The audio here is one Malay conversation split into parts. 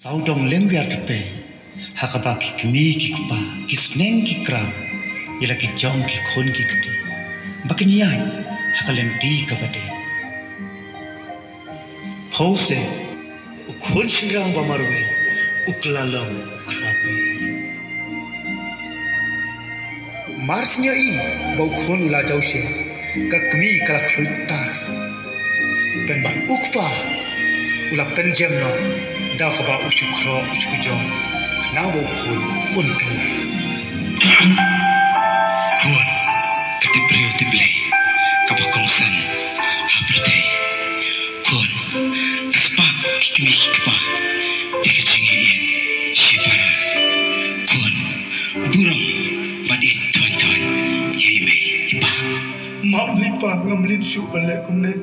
Saudong lengbiar tepe, hakaba ki kmi ki kupa, ki sneng ki kram, ila ki jong ki khon ki kati. Bakin yai, hakalem di kabade. Pause, ukhon singrang bamarwe, uklalong ukrape. Marsnya i, bau khon ula jause, ka kmi kalak khlutar. Ben ban ukpa, ula penjem no, dah kaba usuk kro usuk jong, kenang bau khon unkan. Khon, kati priyo tible, kaba kongsan, habrate. Khon, kaspa kikmi kikpa, dikachingi in, shibara. Khon, burong, badit tuan-tuan, yaime ipa. Mak ipa ngamlin syuk balik kumne.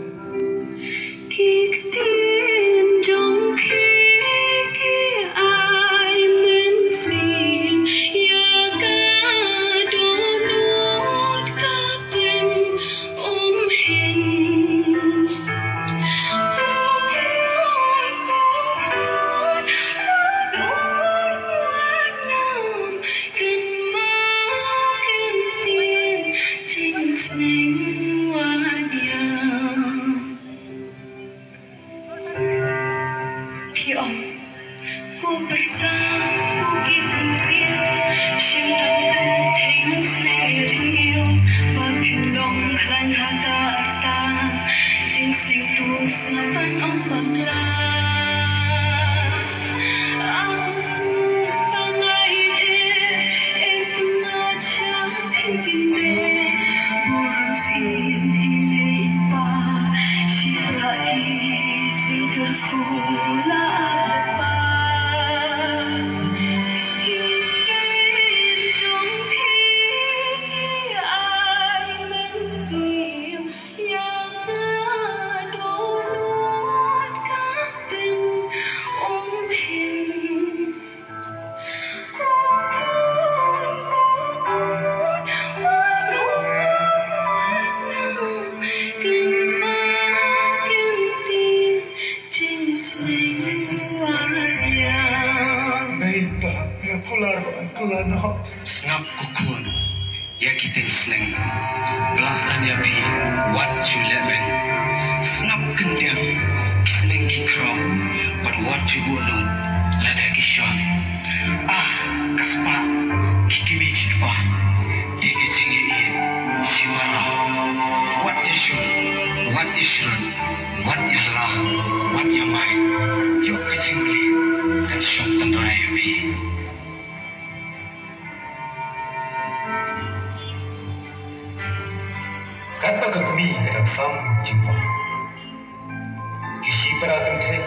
Snap kukuan, ya kita seneng. Belasan ya bi, what you leven. Snap kendiang, seneng kikro, but what you bunuh, lada kishon. Kaspa, kikimi kikpa, dike singi in, shimara. What you should, what you shouldn't, what you lah, what you might. Yuk kecingli, dan syok tendorai ya bi. Kata kami kadang sam jumpa. Kisi perakan teh,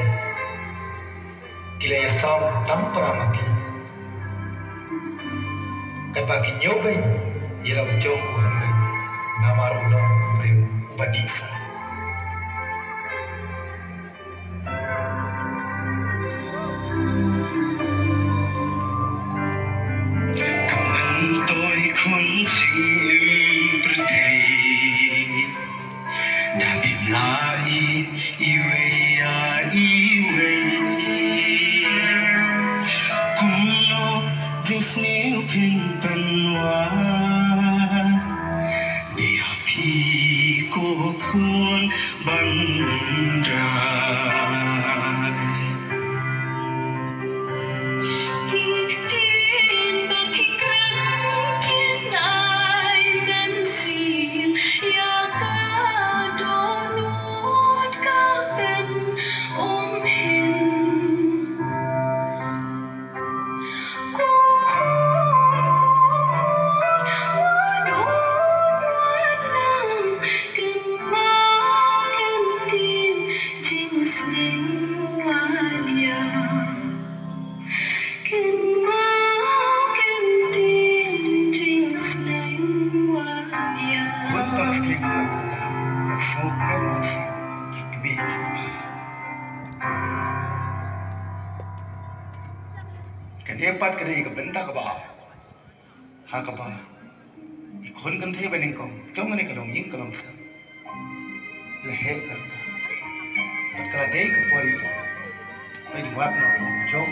kila ya sam tampara mati. Kata kinyobai, ialah ujung kuhandai, nama rulong beriu ubadisa. Kamantoi khon chim berdei. Dabim lai iwe ya iwe kuno disney pin penwa dia pi ko khun bandrai Empat kali kebentak kebah, hakabah. Ikon kan teh benengkong, jangan ni kalong ying kalong sa. Leher kata, pat kala day kapori, ay diwap na jong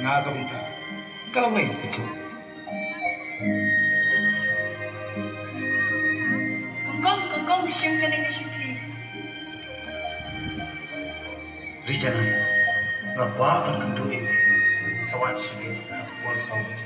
naga bentar kalau wei kecil Kong sim kene ke sithi Rijana ngapa kan kendu ini sawat sini kual sawat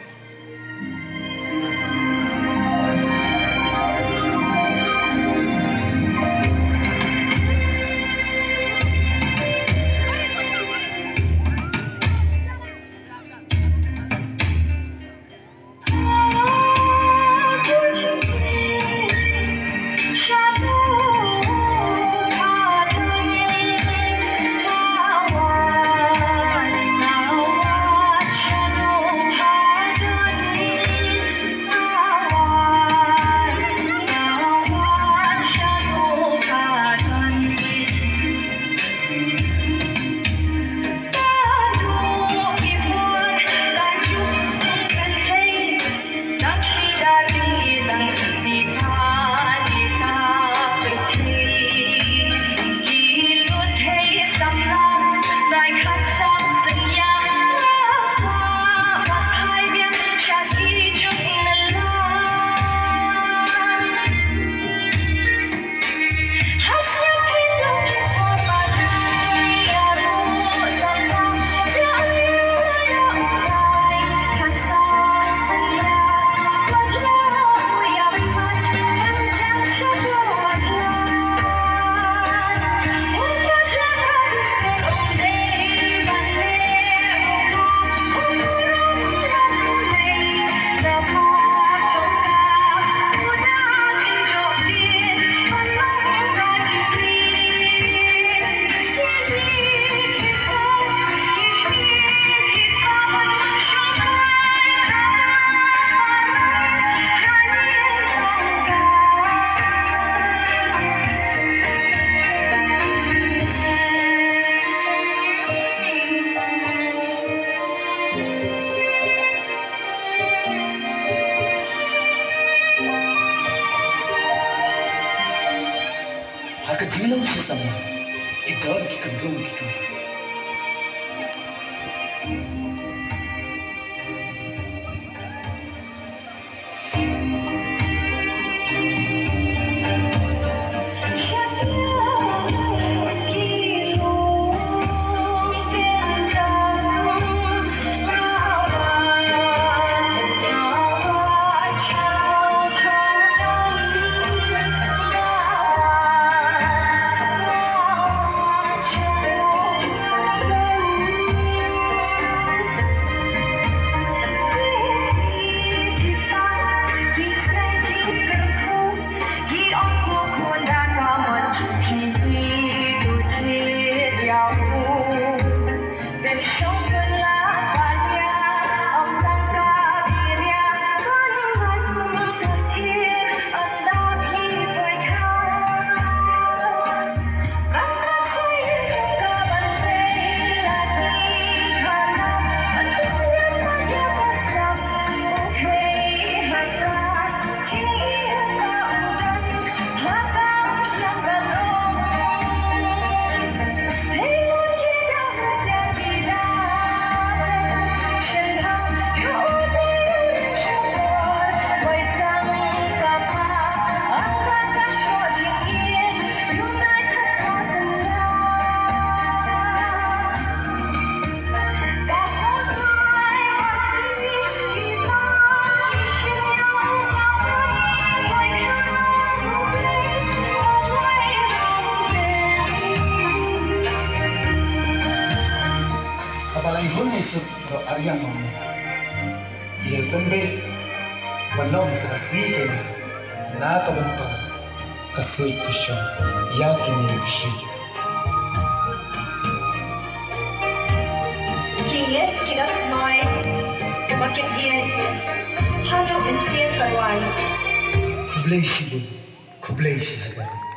Kadilang sesama, idol kikandung kikandung. Ihun isut ro Aryan mo. Ia pembel walong sa asli na kabantong kasoy kusyo yakin ni kusyo. Kingit kita smile makin ian hanap and sian karwai Kublai shi hazar.